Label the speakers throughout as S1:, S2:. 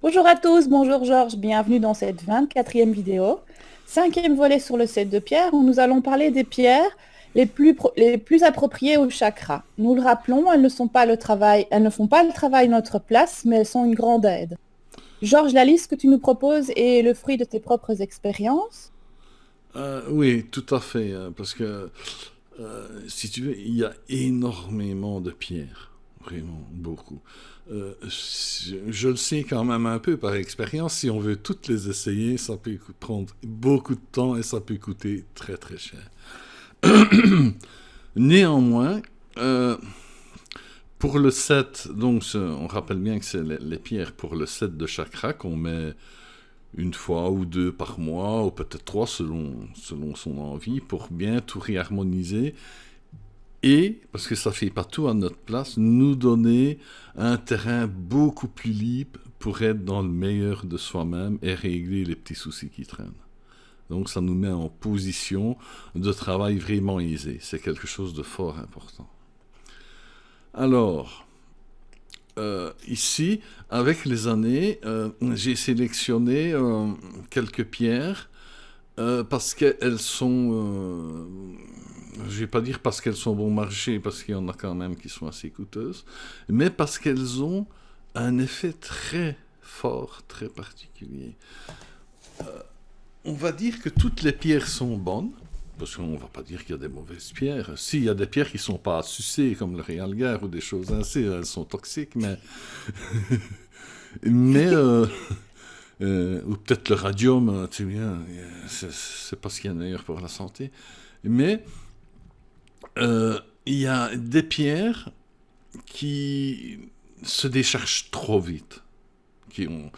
S1: Bonjour à tous, bonjour Georges, bienvenue dans cette 24e vidéo. Cinquième volet sur le set de pierres où nous allons parler des pierres les plus appropriées au chakra. Nous le rappelons, elles ne font pas le travail à notre place, mais elles sont une grande aide. Georges, la liste que tu nous proposes est le fruit de tes propres expériences.
S2: Oui, tout à fait, parce que si tu veux, il y a énormément de pierres, vraiment beaucoup. Je le sais quand même un peu par expérience, si on veut toutes les essayer, ça peut prendre beaucoup de temps et ça peut coûter très très cher. Néanmoins, euh, pour le set, donc on rappelle bien que c'est les pierres pour le set de chakra qu'on met une fois ou deux par mois, ou peut-être trois selon son envie, pour bien tout réharmoniser. Et, parce que ça ne fait pas tout à notre place, nous donner un terrain beaucoup plus libre pour être dans le meilleur de soi-même et régler les petits soucis qui traînent. Donc ça nous met en position de travail vraiment aisé. C'est quelque chose de fort important. Alors, ici, avec les années, j'ai sélectionné quelques pierres parce qu'elles sont, je ne vais pas dire parce qu'elles sont bon marché, parce qu'il y en a quand même qui sont assez coûteuses, mais parce qu'elles ont un effet très fort, très particulier. On va dire que toutes les pierres sont bonnes, parce qu'on ne va pas dire qu'il y a des mauvaises pierres. Si, il y a des pierres qui ne sont pas à sucer, comme le réalgar ou des choses ainsi, elles sont toxiques, mais ou peut-être le radium, tu sais bien, c'est pas ce qu'il y a de meilleur pour la santé. Mais il y a des pierres qui se déchargent trop vite. Qui ont,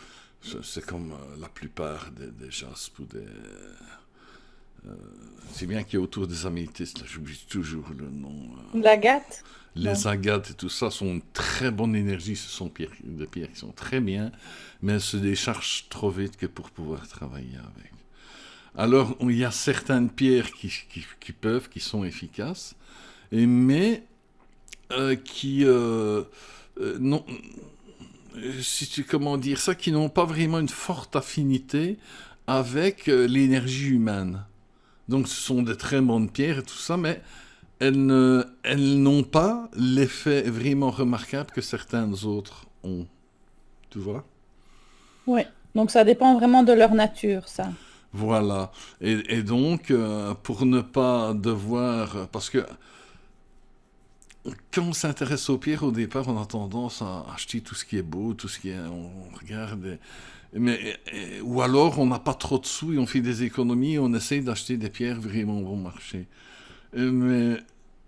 S2: c'est comme la plupart des jaspes ou des. C'est bien qu'il y a autour des améthystes, là, j'oublie toujours le nom.
S1: L'agate? Non.
S2: Les agates et tout ça sont une très bonne énergie, ce sont des pierres qui sont très bien, mais elles se déchargent trop vite que pour pouvoir travailler avec. Alors, il y a certaines pierres qui peuvent, qui sont efficaces, mais qui non, si tu comment dire ça, qui n'ont pas vraiment une forte affinité avec l'énergie humaine. Donc, ce sont des très bonnes pierres et tout ça, mais elles n'ont pas l'effet vraiment remarquable que certaines autres ont. Tu vois?
S1: Oui, donc ça dépend vraiment de leur nature, ça.
S2: Voilà. Et donc, pour ne pas devoir. Parce que quand on s'intéresse aux pierres, au départ, on a tendance à acheter tout ce qui est beau, tout ce qui est. On regarde. Ou alors, on n'a pas trop de sous et on fait des économies et on essaye d'acheter des pierres vraiment bon marché. Mais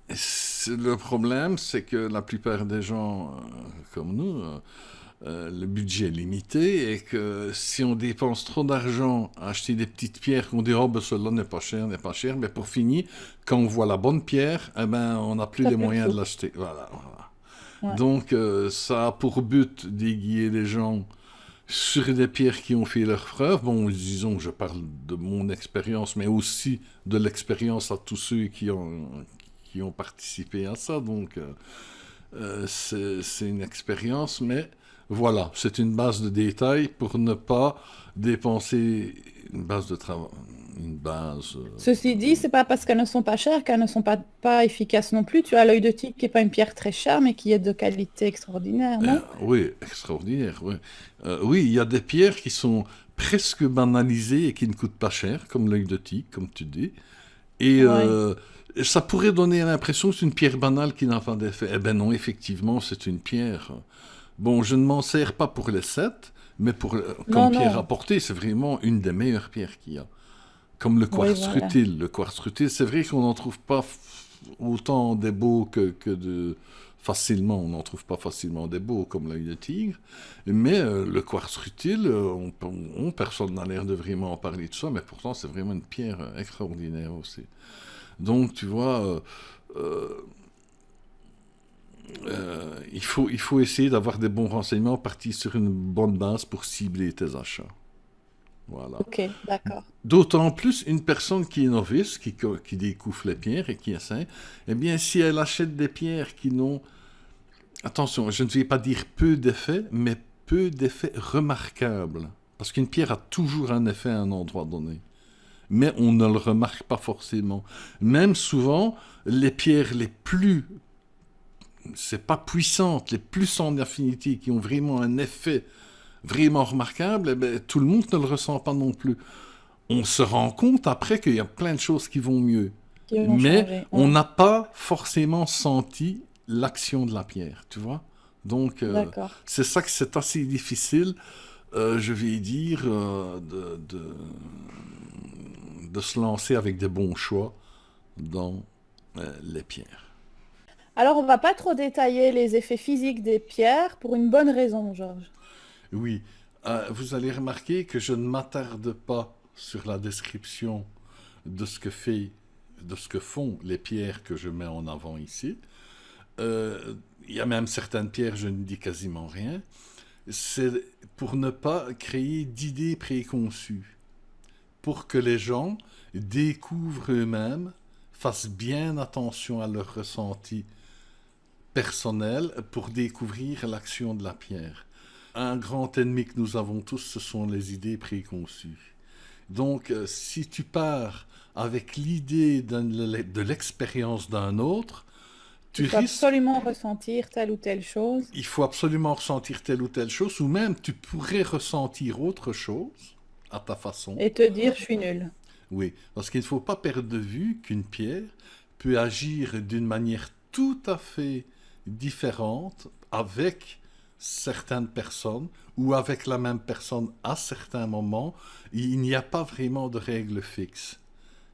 S2: le problème, c'est que la plupart des gens comme nous, le budget est limité et que si on dépense trop d'argent à acheter des petites pierres qu'on dit oh ben celle-là n'est pas cher, mais pour finir, quand on voit la bonne pierre, eh ben on n'a plus
S1: Ça
S2: les
S1: plus de
S2: moyens
S1: sous.
S2: de l'acheter. Voilà, voilà.
S1: Ouais.
S2: Donc ça a pour but d'aiguiller les gens sur des pierres qui ont fait leurs preuves. Bon, disons que je parle de mon expérience, mais aussi de l'expérience à tous ceux qui ont participé à ça. Donc, c'est une expérience, mais voilà, c'est une base de détails pour ne pas dépenser une base de travail, une base.
S1: Ceci dit, c'est pas parce qu'elles ne sont pas chères qu'elles ne sont pas efficaces non plus. Tu as l'œil de tigre qui n'est pas une pierre très chère, mais qui est de qualité extraordinaire, non?
S2: Oui, extraordinaire. Oui. Oui, il y a des pierres qui sont presque banalisées et qui ne coûtent pas cher, comme l'œil de tigre, comme tu dis. Et
S1: Oui,
S2: ça pourrait donner l'impression que c'est une pierre banale qui n'a pas d'effet. Eh ben non, effectivement, c'est une pierre. Bon, je ne m'en sers pas pour les sets, mais comme
S1: non,
S2: pierre à
S1: non.
S2: porter, c'est vraiment une des meilleures pierres qu'il y a. Comme le
S1: Oui,
S2: quartz
S1: voilà.
S2: rutile. Le quartz rutile, c'est vrai qu'on n'en trouve pas autant des beaux que de. Facilement, on n'en trouve pas facilement des beaux comme l'œil de tigre, mais le quartz rutile, personne n'a l'air de vraiment en parler de ça, mais pourtant c'est vraiment une pierre extraordinaire aussi. Donc, tu vois, euh, il faut essayer d'avoir des bons renseignements, partir sur une bonne base pour cibler tes achats. Voilà.
S1: Ok, d'accord.
S2: D'autant plus une personne qui est novice, qui découvre les pierres et qui essaie, eh bien, si elle achète des pierres qui n'ont, attention, je ne vais pas dire peu d'effets, mais peu d'effets remarquables. Parce qu'une pierre a toujours un effet à un endroit donné. Mais on ne le remarque pas forcément. Même souvent, les pierres les plus, c'est pas puissantes, les plus en affinité, qui ont vraiment un effet vraiment remarquable, eh ben, tout le monde ne le ressent pas non plus. On se rend compte après qu'il y a plein de choses qui vont mieux.
S1: Qui vont
S2: Mais
S1: changer.
S2: on
S1: Ouais.
S2: n'a pas forcément senti l'action de la pierre, tu vois. Donc,
S1: D'accord.
S2: c'est ça que c'est assez difficile, je vais dire, de se lancer avec des bons choix dans les pierres.
S1: Alors, on va pas trop détailler les effets physiques des pierres pour une bonne raison, Georges.
S2: Oui, vous allez remarquer que je ne m'attarde pas sur la description de ce que de ce que font les pierres que je mets en avant ici. Il y a même certaines pierres, je ne dis quasiment rien. C'est pour ne pas créer d'idées préconçues, pour que les gens découvrent eux-mêmes, fassent bien attention à leur ressenti personnel pour découvrir l'action de la pierre. Un grand ennemi que nous avons tous, ce sont les idées préconçues. Donc, si tu pars avec l'idée de l'expérience d'un autre,
S1: Il
S2: tu
S1: faut
S2: risques,
S1: absolument ressentir telle ou telle chose.
S2: il faut absolument ressentir telle ou telle chose, ou même tu pourrais ressentir autre chose à ta façon.
S1: Et te dire, je suis nul.
S2: Oui, parce qu'il ne faut pas perdre de vue qu'une pierre peut agir d'une manière tout à fait différente avec certaines personnes ou avec la même personne à certains moments. Il n'y a pas vraiment de règle fixe.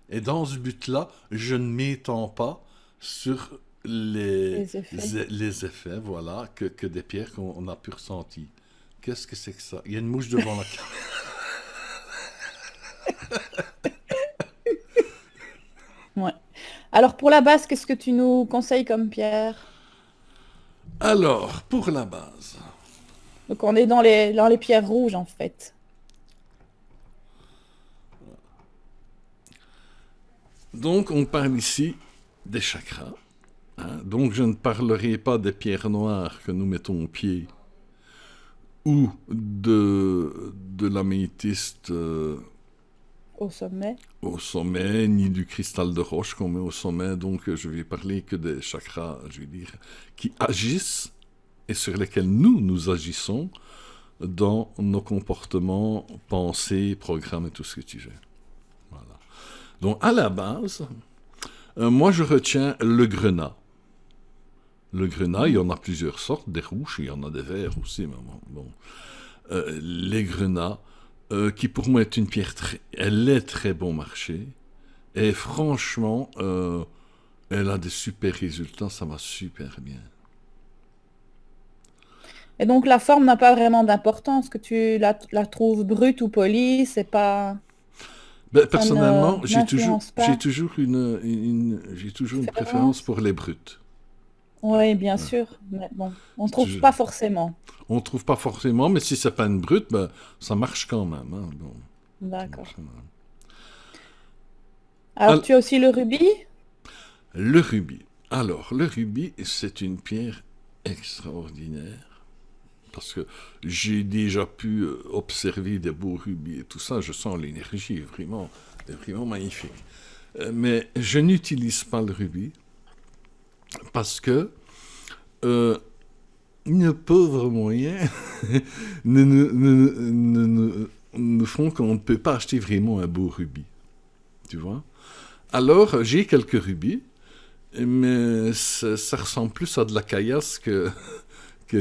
S2: Et dans ce but-là, je ne m'étends pas sur
S1: Les effets.
S2: les effets voilà, que des pierres qu'on a pu ressentir. Qu'est-ce que c'est que ça? Il y a une mouche devant la caméra.
S1: Ouais. Alors, pour la base, qu'est-ce que tu nous conseilles comme pierre?
S2: Alors, pour la base.
S1: Donc, on est dans les pierres rouges, en fait.
S2: Donc, on parle ici des chakras. Hein. Donc, je ne parlerai pas des pierres noires que nous mettons au pied ou de l'améthyste
S1: Au sommet.
S2: au sommet, ni du cristal de roche qu'on met au sommet. Donc, je vais parler que des chakras, je vais dire, qui agissent et sur lesquels nous agissons dans nos comportements, pensées, programmes et tout ce que tu veux. Voilà. Donc, à la base, moi, je retiens le grenat. Le grenat, il y en a plusieurs sortes, des rouges, il y en a des verts aussi. Mais bon. Les grenats, qui pour moi est une pierre elle est très bon marché. Et franchement, elle a des super résultats, ça va super bien.
S1: Et donc, la forme n'a pas vraiment d'importance, que tu la trouves brute ou polie, c'est pas,
S2: Ben,
S1: ça ne
S2: personnellement,
S1: n'influence
S2: j'ai
S1: pas.
S2: toujours j'ai toujours une préférence
S1: Préférence.
S2: pour les brutes.
S1: Oui, bien
S2: Ouais,
S1: sûr. Mais bon, on ne
S2: c'est
S1: trouve
S2: toujours-
S1: pas forcément.
S2: On trouve pas forcément, mais si c'est pas une brute, ben, ça marche quand même. Hein, bon, ça marche
S1: D'accord.
S2: quand même.
S1: Alors, tu as aussi le rubis?
S2: Le rubis. Alors, le rubis, c'est une pierre extraordinaire. Parce que j'ai déjà pu observer des beaux rubis et tout ça. Je sens l'énergie, est vraiment magnifique. Mais je n'utilise pas le rubis parce que nos pauvres moyens nous font qu'on ne peut pas acheter vraiment un beau rubis. Tu vois? Alors, j'ai quelques rubis, mais ça ressemble plus à de la caillasse que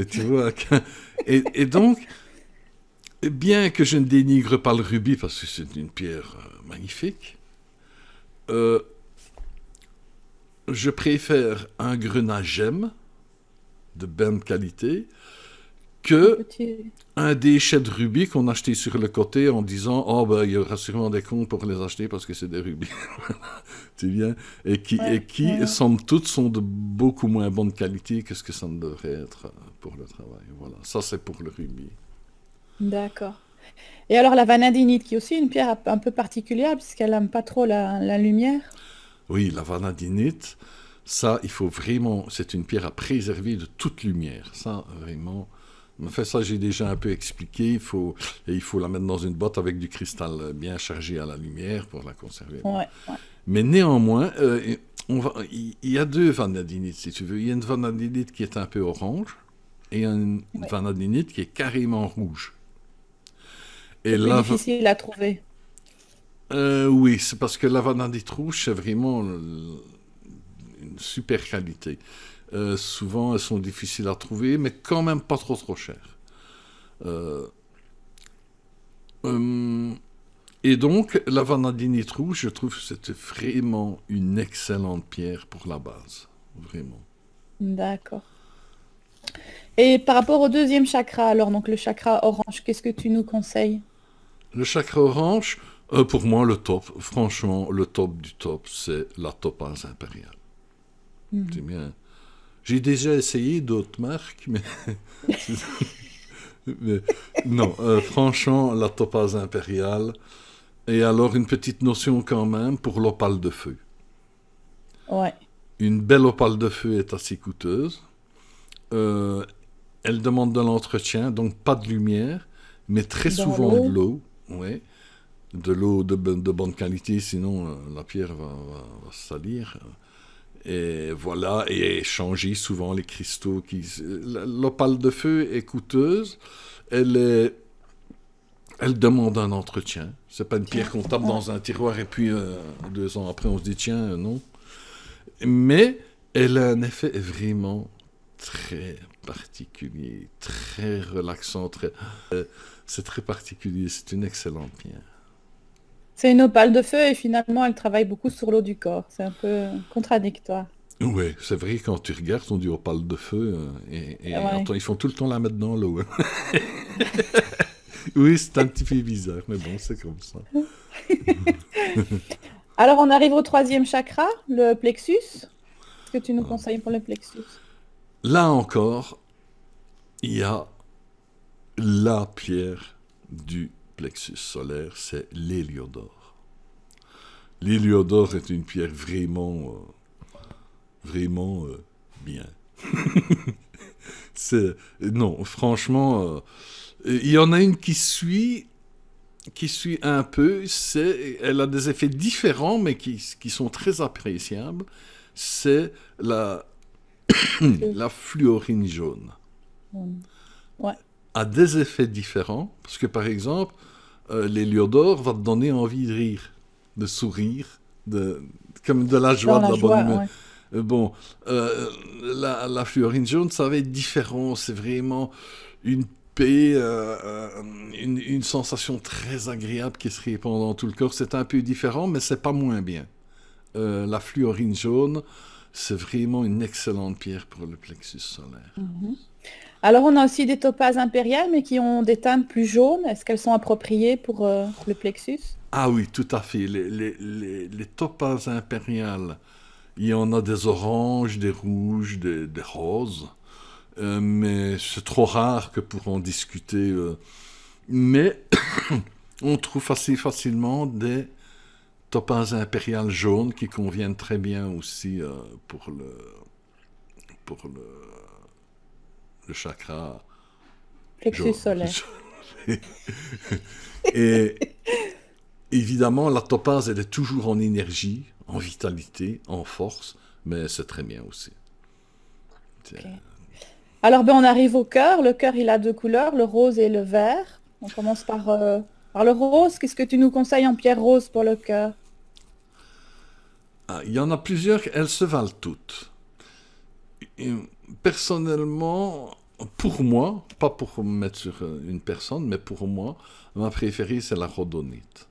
S2: tu vois. Et donc, bien que je ne dénigre pas le rubis parce que c'est une pierre magnifique, euh, je préfère un grenat gemme de bonne qualité
S1: Un
S2: que
S1: petit...
S2: un déchet de rubis qu'on achetait sur le côté en disant oh ben il y aura sûrement des cons pour les acheter parce que c'est des rubis. Tu viens
S1: Ouais,
S2: et qui
S1: ouais.
S2: somme toute sont de beaucoup moins bonne qualité que ce que ça ne devrait être pour le travail. Voilà, ça c'est pour le rubis.
S1: D'accord. Et alors, la vanadinite, qui est aussi une pierre un peu particulière, puisqu'elle n'aime pas trop la lumière.
S2: Oui, la vanadinite, ça il faut vraiment, c'est une pierre à préserver de toute lumière. Ça vraiment, En fait, ça, j'ai déjà un peu expliqué. Il faut la mettre dans une boîte avec du cristal bien chargé à la lumière pour la conserver.
S1: Ouais, ouais.
S2: Mais néanmoins, il y a deux vanadinites, si tu veux. Il y a une vanadinite qui est un peu orange et une
S1: Ouais.
S2: vanadinite qui est carrément rouge. Et
S1: C'est plus
S2: là,
S1: difficile à trouver.
S2: oui, c'est parce que la vanadite rouge, c'est vraiment une super qualité. Souvent, elles sont difficiles à trouver, mais quand même pas trop chères. Euh, euh, et donc, la vanadinite rouge, je trouve que c'est vraiment une excellente pierre pour la base. Vraiment.
S1: D'accord. Et par rapport au deuxième chakra, alors, donc le chakra orange, qu'est-ce que tu nous conseilles?
S2: Le chakra orange, pour moi, le top, franchement, le top du top, c'est la topaze impériale. C'est
S1: Mhm.
S2: bien. J'ai déjà essayé d'autres marques, mais, mais non, franchement, la topaze impériale. Et alors, une petite notion quand même pour l'opale de feu.
S1: Ouais.
S2: Une belle opale de feu est assez coûteuse. Euh, Elle demande de l'entretien, donc pas de lumière, mais très
S1: Dans
S2: souvent de
S1: l'eau.
S2: l'eau. Ouais. De l'eau de bonne qualité, sinon la pierre va se salir. Et voilà, et changer souvent les cristaux. L'opale de feu est coûteuse, elle, est, elle demande un entretien. C'est pas une pierre
S1: Tiens.
S2: qu'on tape
S1: Ouais.
S2: dans un tiroir et puis 2 ans après on se dit tiens, non. Mais elle a un effet vraiment très particulier, très relaxant, c'est très particulier, c'est une excellente pierre.
S1: C'est une opale de feu et finalement, elle travaille beaucoup sur l'eau du corps. C'est un peu contradictoire.
S2: Ouais, c'est vrai, quand tu regardes, on dit opale de feu, et
S1: Ouais.
S2: attends, ils font tout le temps la mettre dans l'eau. Hein. Oui, c'est un petit peu bizarre, mais bon, c'est comme ça.
S1: Alors, on arrive au troisième chakra, le plexus. Qu'est-ce que tu nous conseilles pour le plexus?
S2: Là encore, il y a la pierre du plexus solaire, c'est l'héliodore. L'héliodore est une pierre vraiment bien. Non, franchement, il y en a une qui suit un peu. Elle a des effets différents, mais qui sont très appréciables. C'est
S1: Le-
S2: la fluorine jaune.
S1: Ouais.
S2: A des effets différents, parce que par exemple, l'héliodore va te donner envie de rire, de sourire, comme de la
S1: Dans
S2: joie, de
S1: la
S2: la bonne
S1: joie,
S2: humeur.
S1: ouais.
S2: Bon, la fluorine jaune, ça va être différent. C'est vraiment une paix, une sensation très agréable qui se répand dans tout le corps. C'est un peu différent, mais c'est pas moins bien. La fluorine jaune, c'est vraiment une excellente pierre pour le plexus solaire.
S1: Mhm. Alors, on a aussi des topazes impériales, mais qui ont des teintes plus jaunes. Est-ce qu'elles sont appropriées pour le plexus?
S2: Ah oui, tout à fait. Les topazes impériales, il y en a des oranges, des rouges, des roses. Mais c'est trop rare que pour en discuter. Mais on trouve assez facilement des topazes impériales jaunes qui conviennent très bien aussi pour le chakra
S1: Plexus
S2: jaune.
S1: solaire.
S2: Et évidemment, la topaze, elle est toujours en énergie, en vitalité, en force, mais c'est très bien aussi. C'est-
S1: Ok. Alors, ben, on arrive au cœur. Le cœur, il a deux couleurs, le rose et le vert. On commence par le rose. Qu'est-ce que tu nous conseilles en pierre rose pour le cœur?
S2: Ah, il y en a plusieurs, elles se valent toutes. Et personnellement, pour moi, pas pour me mettre sur une personne, mais pour moi, ma préférée, c'est la rhodonite.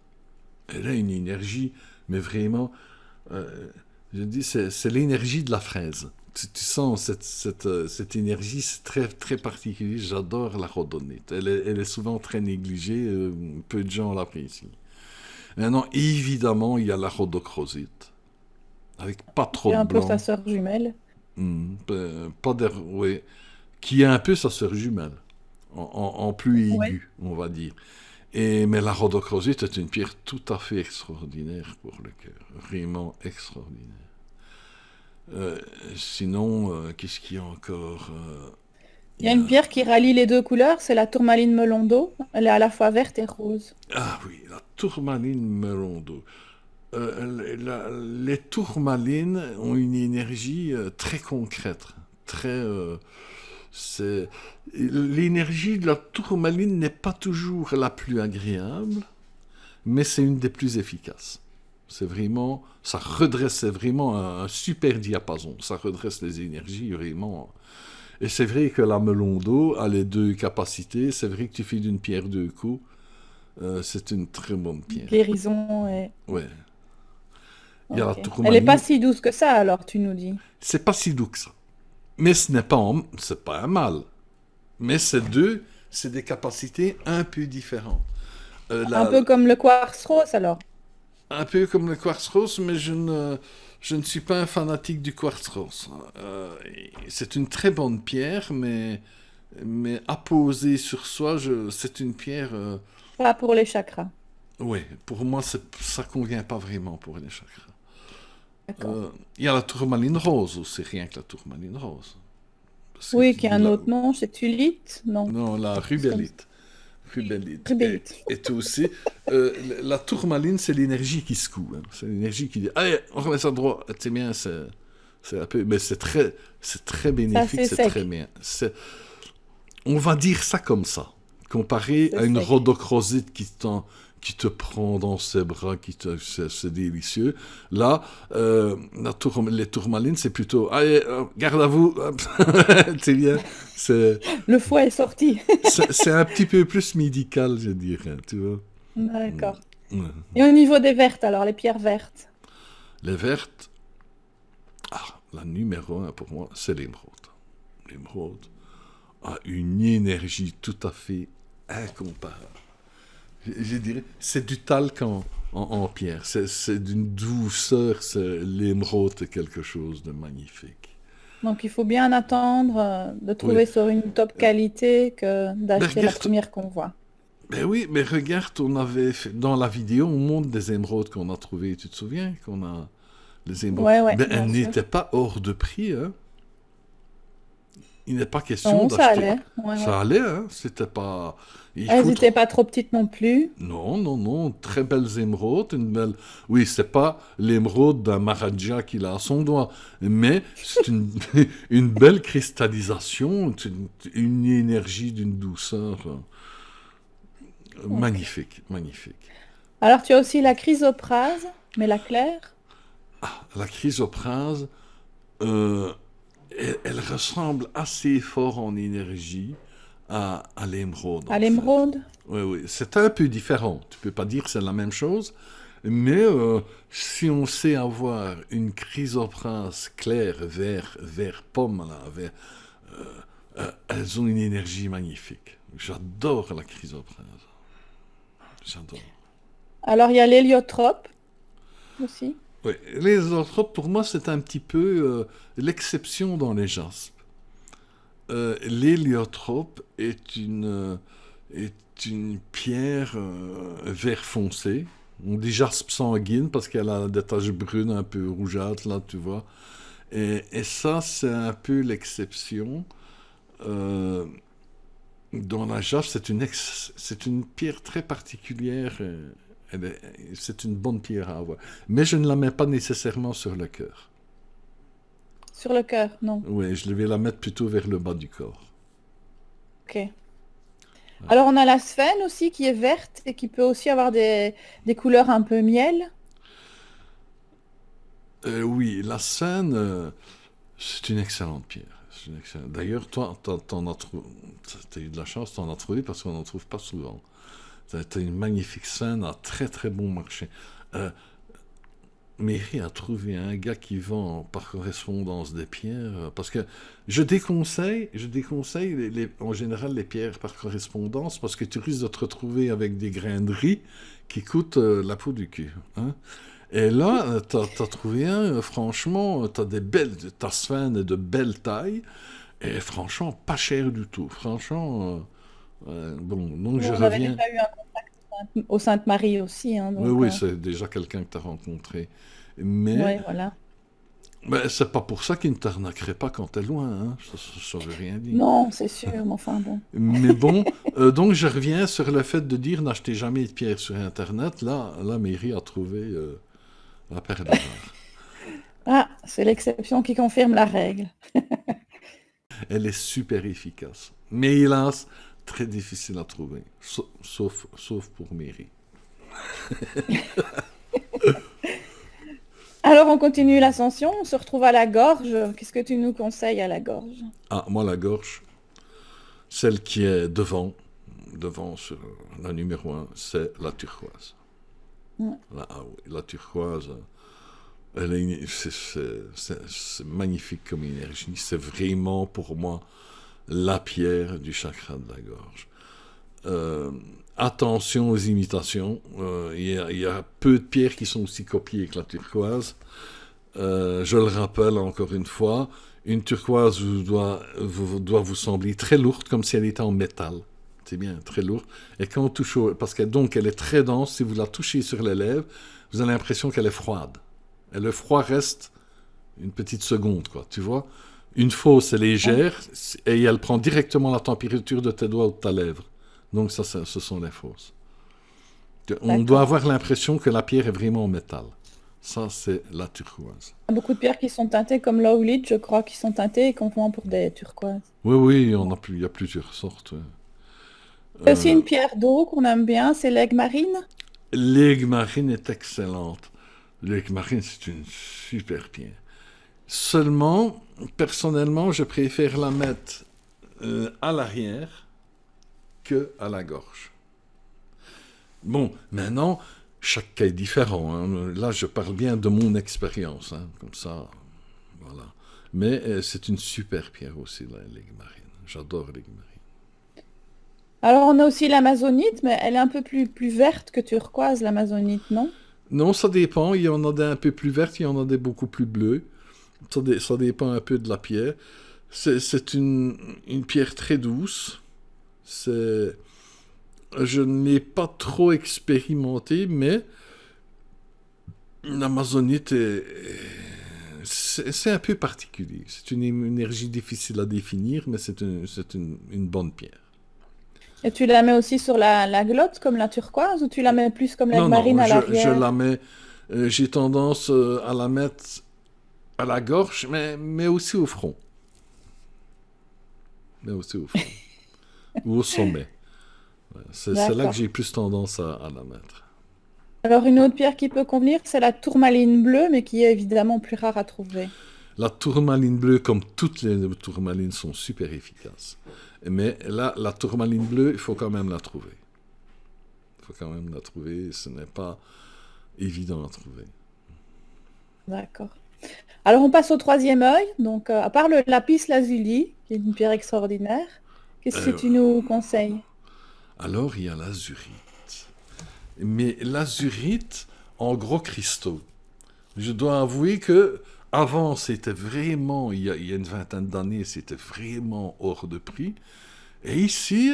S2: Elle a une énergie, mais vraiment, euh, je dis, c'est l'énergie de la fraise. Tu sens cette énergie, c'est très particulier. J'adore la rhodonite. Elle est souvent très négligée, peu de gens l'apprécient. Maintenant, évidemment, il y a la rhodochrosite, avec pas trop
S1: C'est
S2: de
S1: un peu sa
S2: blanc.
S1: sœur jumelle.
S2: Pas oui, qui est un peu sa sœur jumelle, en plus
S1: Oui.
S2: aigu, on va dire. Mais la rhodochrosite est une pierre tout à fait extraordinaire pour le cœur, vraiment extraordinaire. Euh, Sinon, qu'est-ce qu'il y a encore
S1: Il y
S2: Il
S1: a
S2: y
S1: une
S2: a-
S1: pierre qui rallie les deux couleurs, c'est la tourmaline Melondo. Elle est à la fois verte et rose.
S2: Ah oui, la tourmaline Merondo. Les tourmalines ont une énergie très concrète, très. C'est l'énergie de la tourmaline n'est pas toujours la plus agréable, mais c'est une des plus efficaces. C'est vraiment, ça redresse, c'est vraiment un super diapason. Ça redresse les énergies vraiment. Et c'est vrai que la melon d'eau a les deux capacités. C'est vrai que tu fais d'une pierre deux coups. C'est une très bonne pierre.
S1: Guérison et...
S2: Ouais. Il y a la
S1: Ok. Elle n'est pas
S2: tourmaline.
S1: si douce que ça, alors, tu nous dis.
S2: C'est pas si doux que ça. Mais ce n'est pas, c'est pas un mal. Mais ces deux, c'est des capacités un peu différentes.
S1: Un peu comme le quartz rose, alors.
S2: Un peu comme le quartz rose, mais je ne suis pas un fanatique du quartz rose. C'est une très bonne pierre, mais à poser sur soi, c'est une pierre.
S1: Pas pour les chakras.
S2: Oui, pour moi, ça convient pas vraiment pour les chakras.
S1: D'accord.
S2: Il y a la tourmaline rose aussi, rien que la tourmaline rose. Parce que
S1: Oui,
S2: tu
S1: qui a
S2: dis
S1: un autre nom, c'est tulite? Non.
S2: non, la
S1: C'est comme
S2: rubellite. Rubellite.
S1: rubellite.
S2: Et toi aussi, la tourmaline, c'est l'énergie qui secoue. Hein. C'est l'énergie qui dit, allez, on remet ça droit. C'est bien, c'est un peu, mais c'est très
S1: C'est
S2: bénéfique,
S1: assez
S2: c'est très
S1: sec.
S2: bien. On va dire ça comme ça, comparé
S1: C'est
S2: à une
S1: sec.
S2: rhodochrosite qui te prend dans ses bras, c'est délicieux. Là, les tourmalines, c'est plutôt, allez, garde à vous, c'est bien. C'est,
S1: Le foie est sorti.
S2: c'est un petit peu plus médical, je dirais, tu vois.
S1: D'accord.
S2: Ouais.
S1: Et au niveau des vertes, alors, les pierres vertes.
S2: Les vertes, la numéro un pour moi, c'est l'émeraude. L'émeraude a une énergie tout à fait incomparable. Je dirais, c'est du talc en pierre. C'est d'une douceur. L'émeraude est quelque chose de magnifique.
S1: Donc, il faut bien attendre de
S2: Oui.
S1: trouver sur une top qualité que
S2: Mais
S1: d'acheter la
S2: regarde,
S1: première qu'on voit.
S2: ben oui, mais regarde, on avait dans la vidéo, on montre des émeraudes qu'on a trouvées. Tu te souviens qu'on a les émeraudes.
S1: Ouais, ouais,
S2: Ben, elles
S1: bien sûr.
S2: n'étaient pas hors de prix, hein. Il n'est pas question
S1: Non, ça
S2: d'acheter.
S1: allait. Ouais, ouais.
S2: Ça allait, hein. C'était pas.
S1: Elles
S2: Écoute,
S1: n'étaient pas trop petites non plus.
S2: non, non, non. Très belles émeraudes. Une belle. Oui, c'est pas l'émeraude d'un Maharaja qu'il a à son doigt. Mais c'est une, une belle cristallisation. Une énergie d'une douceur
S1: Ok.
S2: magnifique. Magnifique.
S1: Alors, tu as aussi la chrysoprase, mais la claire.
S2: La chrysoprase, euh, elle ressemble assez fort en énergie à l'émeraude,
S1: À
S2: en fait.
S1: l'émeraude.
S2: Oui, oui, c'est un peu différent. Tu peux pas dire que c'est la même chose, mais si on sait avoir une chrysoprase claire, vert pomme, là, elles ont une énergie magnifique. J'adore la chrysoprase. J'adore.
S1: Alors, il y a l'héliotrope aussi.
S2: Oui, les zoanthropes, pour moi, c'est un petit peu l'exception dans les jaspes. L'héliotrope est une pierre vert foncé. On dit jaspe sanguine parce qu'elle a des taches brunes un peu rougeâtres, là, tu vois. Et ça, c'est un peu l'exception. Euh, dans la jaspe, c'est une pierre très particulière. C'est une bonne pierre à avoir. Mais je ne la mets pas nécessairement sur le cœur.
S1: Sur le cœur, non.
S2: Oui, je vais la mettre plutôt vers le bas du corps.
S1: Ok. Alors, on a la sphène aussi qui est verte et qui peut aussi avoir des couleurs un peu miel.
S2: Oui, la Seine, c'est une excellente pierre. C'est une D'ailleurs, toi, t'en as t'as eu de la chance, t'en as trouvé parce qu'on n'en trouve pas souvent. T'as une magnifique Seine à très très bon marché. Euh, Mairie a trouvé un gars qui vend par correspondance des pierres, parce que je déconseille en général les pierres par correspondance parce que tu risques de te retrouver avec des grains de riz qui coûtent la peau du cul. Hein. Et là, t'as trouvé un, franchement, t'as Sven de belle taille, et franchement, pas cher du tout. Franchement, bon, donc je
S1: On avait
S2: reviens.
S1: déjà eu un au Sainte-Marie aussi, hein,
S2: Oui,
S1: donc
S2: oui, c'est déjà quelqu'un que t'as rencontré. Mais
S1: ouais, voilà.
S2: Mais c'est pas pour ça qu'ils ne t'arnaqueraient pas quand t'es loin, hein. Ça veut rien dire.
S1: Non, c'est sûr, mais enfin bon.
S2: Mais bon, donc je reviens sur le fait de dire n'achetez jamais de pierres sur Internet. Là, la mairie a trouvé la perle rare.
S1: Ah, c'est l'exception qui confirme la règle.
S2: Elle est super efficace. Mais hélas, très difficile à trouver. Sauf pour mairie.
S1: Alors on continue l'ascension, on se retrouve à la gorge. Qu'est-ce que tu nous conseilles à la gorge?
S2: Ah, moi, la gorge, celle qui est devant sur la numéro 1, c'est la turquoise.
S1: Ouais.
S2: Ah oui, la turquoise, c'est magnifique comme énergie. C'est vraiment pour moi la pierre du chakra de la gorge. Attention aux imitations. Il y a peu de pierres qui sont aussi copiées que la turquoise. Je le rappelle encore une fois, une turquoise doit vous sembler très lourde, comme si elle était en métal. C'est bien, très lourde. Et quand on touche parce qu'elle donc elle est très dense, si vous la touchez sur les lèvres, vous avez l'impression qu'elle est froide. Et le froid reste une petite seconde, quoi, tu vois. Une fausse est légère, et elle prend directement la température de tes doigts ou de ta lèvre. Donc ça, ce sont les fausses. On doit avoir l'impression que la pierre est vraiment en métal. Ça, c'est la turquoise.
S1: Il y a beaucoup de pierres qui sont teintées comme l'owlite, je crois, qui sont teintées et qu'on vend pour des turquoises.
S2: Oui, il y a plusieurs sortes.
S1: Il y a aussi une pierre d'eau qu'on aime bien, c'est l'aigle marine.
S2: L'aigle marine est excellente. L'aigle marine, c'est une super pierre. Seulement, personnellement, je préfère la mettre à l'arrière que à la gorge. Bon, maintenant, chaque cas est différent, hein. Là, je parle bien de mon expérience, hein. Comme ça, voilà. Mais c'est une super pierre aussi, l'aigle marine. J'adore l'aigle marine.
S1: Alors on a aussi l'amazonite, mais elle est un peu plus verte que turquoise, l'amazonite, non?
S2: Non, ça dépend. Il y en a des un peu plus vertes, il y en a des beaucoup plus bleues. Ça dépend un peu de la pierre. C'est une pierre très douce. Je ne l'ai pas trop expérimenté, mais l'amazonite c'est un peu particulier. C'est une énergie difficile à définir, mais c'est une bonne pierre.
S1: Et tu la mets aussi sur la glotte comme la turquoise ou tu la mets plus comme l'aigle
S2: Non,
S1: marine
S2: non,
S1: à
S2: je
S1: l'arrière?
S2: la mets. J'ai tendance à la mettre à la gorge, mais aussi au front. Mais aussi au front. Ou au sommet. Ouais, c'est là que
S1: D'accord.
S2: j'ai plus tendance à la mettre.
S1: Alors une autre pierre qui peut convenir, c'est la tourmaline bleue, mais qui est évidemment plus rare à trouver.
S2: La tourmaline bleue, comme toutes les tourmalines, sont super efficaces. Mais là, la tourmaline bleue, il faut quand même la trouver. Il faut quand même la trouver. Ce n'est pas évident à trouver.
S1: D'accord. Alors on passe au troisième œil. Donc à part le lapis lazuli, qui est une pierre extraordinaire, qu'est-ce que
S2: Euh,
S1: tu nous conseilles?
S2: alors, il y a l'azurite. Mais l'azurite en gros cristaux. Je dois avouer que avant, c'était vraiment, il y a une vingtaine d'années, c'était vraiment hors de prix. Et ici,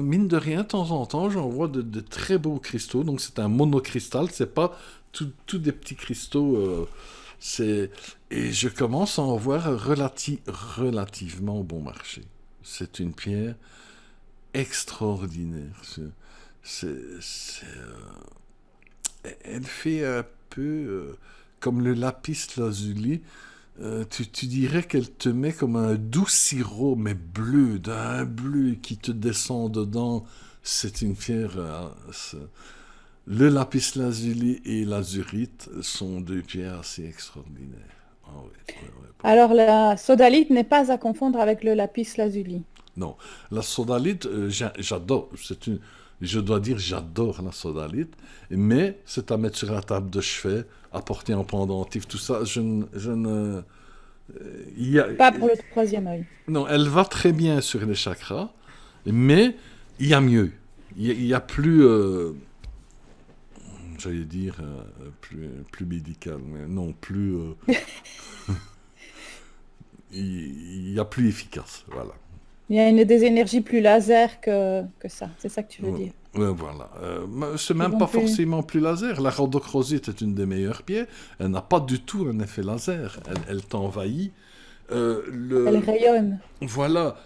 S2: mine de rien, de temps en temps, j'en vois de très beaux cristaux. Donc c'est un monocristal, c'est pas tout des petits cristaux. C'est et je commence à en voir relativement bon marché. C'est une pierre extraordinaire. Elle fait un peu comme le lapis lazuli. Tu dirais qu'elle te met comme un doux sirop, mais bleu, d'un bleu qui te descend dedans. C'est une pierre. Le lapis lazuli et l'azurite sont deux pierres assez extraordinaires. Ah oui, oui, oui, pour moi.
S1: Alors la sodalite n'est pas à confondre avec le lapis lazuli.
S2: Non, la sodalite, j'adore. Je dois dire, j'adore la sodalite, mais c'est à mettre sur la table de chevet, à porter en pendentif, tout ça. Je ne. Il y a-
S1: Pas pour le troisième œil.
S2: non, elle va très bien sur les chakras, mais il y a mieux. Il y a plus, j'allais dire, plus médical, mais non, plus. Il y a plus efficace, voilà.
S1: Il y a des énergies plus laser que ça. C'est ça que tu veux
S2: Ouais,
S1: dire.
S2: ouais, voilà. C'est
S1: Ils
S2: même
S1: vont
S2: pas
S1: plus...
S2: forcément plus laser. La rhodochrosite est une des meilleures pierres. Elle n'a pas du tout un effet laser. Elle t'envahit.
S1: Elle
S2: Le,
S1: rayonne.
S2: voilà,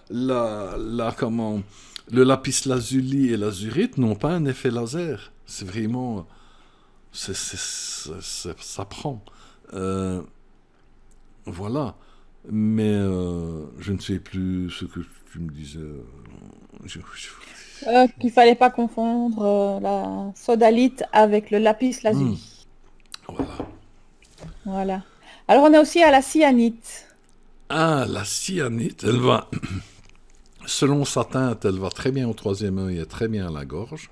S2: comment, le lapis lazuli et l'azurite n'ont pas un effet laser. C'est vraiment, ça prend. Euh, voilà. Mais je ne sais plus ce que tu me disais.
S1: Qu'il fallait pas confondre la sodalite avec le lapis
S2: Hmm,
S1: lazuli.
S2: voilà.
S1: Voilà. Alors on a aussi à la cyanite.
S2: Ah, la cyanite, elle va, selon sa teinte, elle va très bien au troisième œil et très bien à la gorge.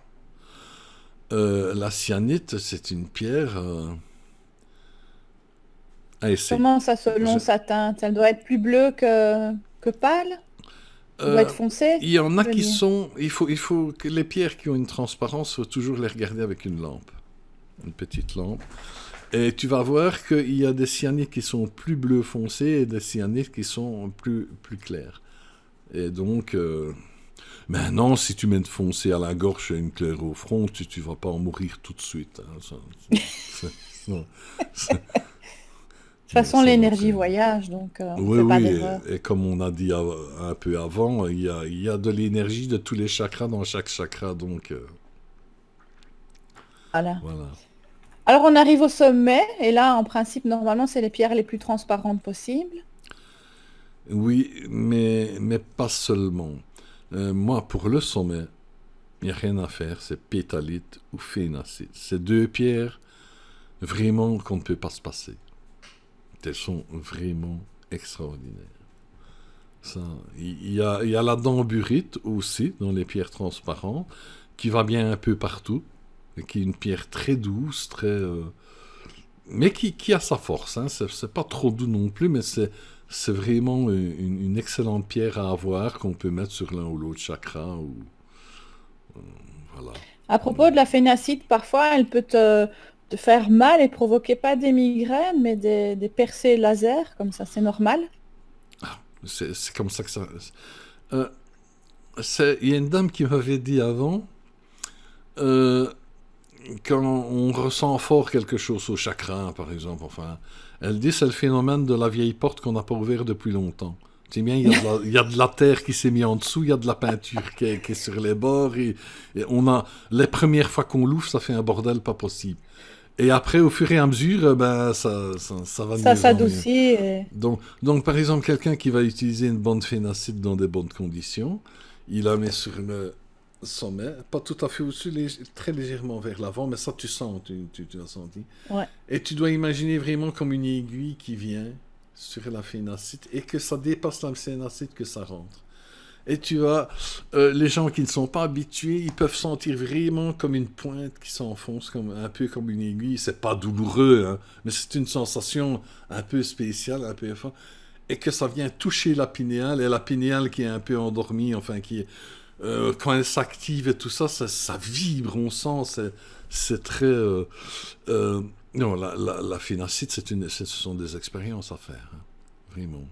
S2: La cyanite, c'est une pierre. Allez,
S1: Comment ça selon
S2: je-
S1: sa teinte? Elle doit être plus bleue que pâle? Elle doit être
S2: euh,
S1: foncée?
S2: il y en a
S1: Je veux
S2: qui
S1: dire.
S2: sont. Il faut que les pierres qui ont une transparence, faut toujours les regarder avec une lampe, une petite lampe. Et tu vas voir qu'il y a des cyanites qui sont plus bleu foncé et des cyanites qui sont plus clairs. Et donc, maintenant, si tu mets de foncé à la gorge et une claire au front, tu vas pas en mourir tout de suite, hein. Non, c'est-
S1: De toute façon,
S2: ça va
S1: l'énergie
S2: très.
S1: voyage, donc on ne
S2: Oui,
S1: fait pas
S2: oui,
S1: d'erreur.
S2: et comme on a dit un peu avant, il y a de l'énergie de tous les chakras dans chaque chakra, donc
S1: Voilà.
S2: voilà.
S1: Alors on arrive au sommet, et là, en principe, normalement, c'est les pierres les plus transparentes possibles.
S2: Oui, mais pas seulement. Moi, pour le sommet, il n'y a rien à faire, c'est pétalite ou phénacite. C'est deux pierres vraiment qu'on ne peut pas se passer. Elles sont vraiment extraordinaires. Ça, il y a la damburite aussi, dans les pierres transparentes, qui va bien un peu partout, et qui est une pierre très douce, mais qui a sa force. Hein. C'est pas trop doux non plus, mais c'est vraiment une excellente pierre à avoir qu'on peut mettre sur l'un ou l'autre chakra. Voilà.
S1: À propos de la phénacite, parfois, elle peut te faire mal et provoquer pas des migraines, mais des percées laser, comme ça, c'est normal.
S2: C'est comme ça que ça. Euh, il y a une dame qui m'avait dit avant, euh, quand on ressent fort quelque chose au chakra, par exemple, enfin, elle dit c'est le phénomène de la vieille porte qu'on n'a pas ouverte depuis longtemps. C'est bien, il y a de la terre qui s'est mise en dessous, il y a de la peinture qui est sur les bords, et on a, les premières fois qu'on l'ouvre, ça fait un bordel pas possible. Et après, au fur et à mesure, ben, ça va de
S1: Ça
S2: mieux en mieux.
S1: s'adoucit. Et-
S2: Donc, par exemple, quelqu'un qui va utiliser une bande phénacite dans des bonnes conditions, il la met sur le sommet, pas tout à fait au-dessus, très légèrement vers l'avant, mais ça, tu sens, tu l'as senti.
S1: Ouais.
S2: Et tu dois imaginer vraiment comme une aiguille qui vient sur la phénacite et que ça dépasse la phénacite, que ça rentre. Et tu as les gens qui ne sont pas habitués, ils peuvent sentir vraiment comme une pointe qui s'enfonce, un peu comme une aiguille. C'est pas douloureux, hein, mais c'est une sensation un peu spéciale, un peu forte. Et que ça vient toucher la pinéale, et la pinéale qui est un peu endormie, enfin, quand elle s'active et tout ça, ça vibre, on sent, c'est très. Euh, non, la phénacite, ce sont des expériences à faire, hein, vraiment,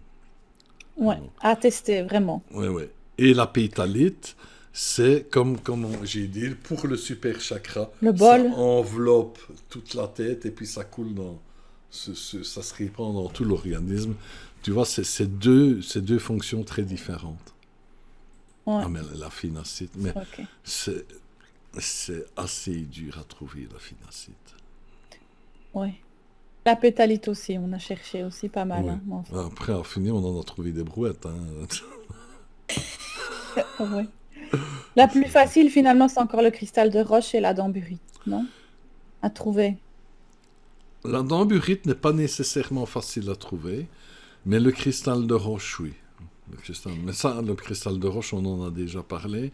S1: Ouais,
S2: vraiment.
S1: à tester, vraiment.
S2: Ouais, ouais. Et la pétalite, c'est comme j'ai dit, pour le super chakra,
S1: Le
S2: ça
S1: bol,
S2: enveloppe toute la tête et puis ça coule ça se répand dans tout l'organisme. Tu vois, c'est deux fonctions très différentes.
S1: ouais,
S2: Ah, mais la phénacite, mais
S1: ok,
S2: c'est, c'est assez dur à trouver, la phénacite.
S1: ouais. La pétalite aussi, on a cherché aussi pas mal,
S2: Oui.
S1: hein, mais enfin,
S2: Après, en fini, on en a trouvé des brouettes, hein.
S1: ouais. La plus facile, finalement, c'est encore le cristal de roche et la damburite, non? À trouver.
S2: La damburite n'est pas nécessairement facile à trouver, mais le cristal de roche, oui. Mais ça, le cristal de roche, on en a déjà parlé.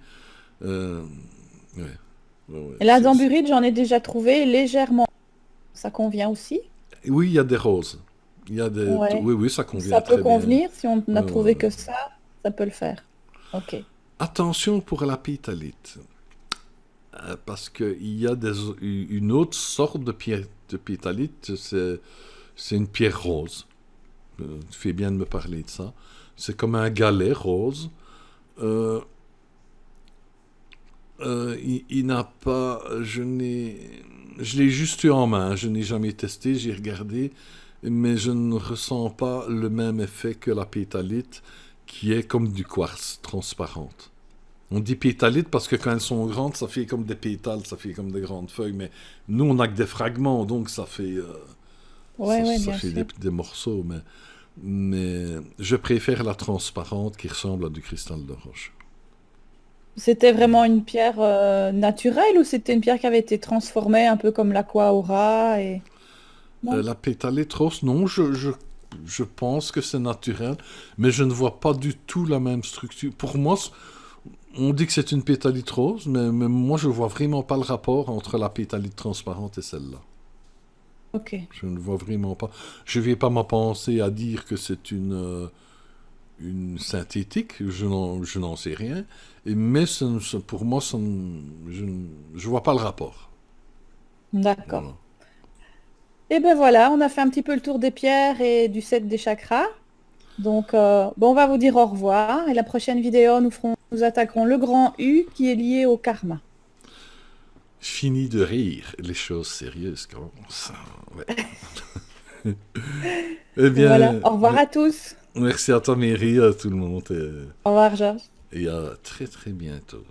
S2: Euh, ouais, ouais, ouais,
S1: Et la damburite, j'en ai déjà trouvé légèrement. Ça convient aussi?
S2: Oui, il y a des roses.
S1: Ouais.
S2: Oui, oui, ça convient
S1: Ça peut
S2: très bien.
S1: convenir, si on n'a
S2: Ouais, ouais,
S1: trouvé que
S2: ouais.
S1: ça peut le faire. Ok.
S2: Attention pour la pétalite, parce qu'il y a une autre sorte de pierre de pétalite, c'est une pierre rose. Tu fais bien de me parler de ça. C'est comme un galet rose. Euh, il n'a pas... Je l'ai juste eu en main, je n'ai jamais testé, j'ai regardé, mais je ne ressens pas le même effet que la pétalite, qui est comme du quartz, transparente. On dit pétalite parce que quand elles sont grandes, ça fait comme des pétales, ça fait comme des grandes feuilles, mais nous, on n'a que des fragments, donc
S1: Ouais, ouais,
S2: ça
S1: bien
S2: fait
S1: sûr.
S2: des morceaux, mais je préfère la transparente qui ressemble à du cristal de roche.
S1: C'était vraiment une pierre naturelle ou c'était une pierre qui avait été transformée un peu comme l'aqua aura et... Non?
S2: La pétalite rose, non, je pense que c'est naturel, mais je ne vois pas du tout la même structure. Pour moi, on dit que c'est une pétalite rose, mais moi, je vois vraiment pas le rapport entre la pétalite transparente et celle-là.
S1: Ok.
S2: Je ne vois vraiment pas. Je vais pas m'avancer à dire que c'est une synthétique, je n'en sais rien, mais pour moi, je vois pas le rapport.
S1: D'accord.
S2: Voilà.
S1: Et ben voilà, on a fait un petit peu le tour des pierres et du set des chakras. Donc, bon, on va vous dire au revoir. Et la prochaine vidéo, nous attaquerons le grand U qui est lié au karma.
S2: Fini de rire, les choses sérieuses commencent. Ouais. Eh
S1: Voilà,
S2: bien,
S1: au revoir à tous.
S2: merci à toi, Mary, à tout le monde,
S1: Au revoir, Georges.
S2: et à très très bientôt.